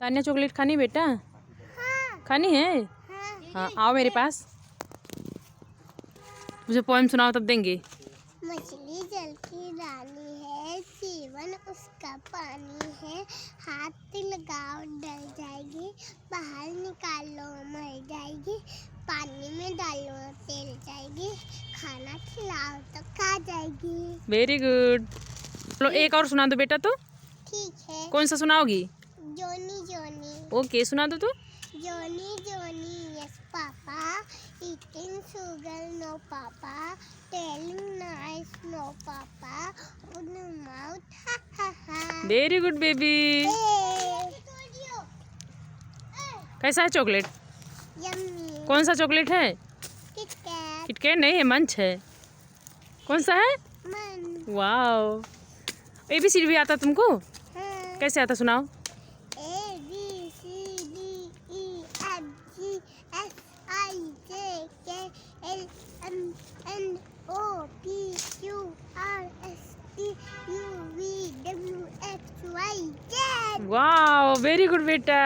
Tanya chocolate खानी बेटा? हाँ, खानी है? हाँ। हाँ, आओ मेरे पास। मुझे पोएम सुनाओ तब देंगे। मछली जल की रानी है, जीवन उसका पानी है। हाथ लगाओ डर जाएगी, बाहर निकालो मर जाएगी। पानी में डालो तैर जाएगी, खाना खिलाओ तो खा जाएगी। Very good. चलो एक और सुना दो बेटा। तो ठीक है। कौन सा सुनाओगी? जोनी जोनी। ओके, सुना दो तो। Johnny, Johnny, yes, Papa. Eating sugar, no, Papa. Telling lies, no, Papa. On the mouth, ha, ha, ha. Very good baby. कैसा है चॉकलेट? Yummy. कौन सा चॉकलेट है? Kit Kat. किटकैट नहीं है, मंच है। कौन सा है? Man. वाओ। ABCD भी आता तुमको? हाँ. कैसे आता सुनाओ। A B C D E F G H I J K L M N O P Q R S T U V W X Y Z. Wow, very good बेटा।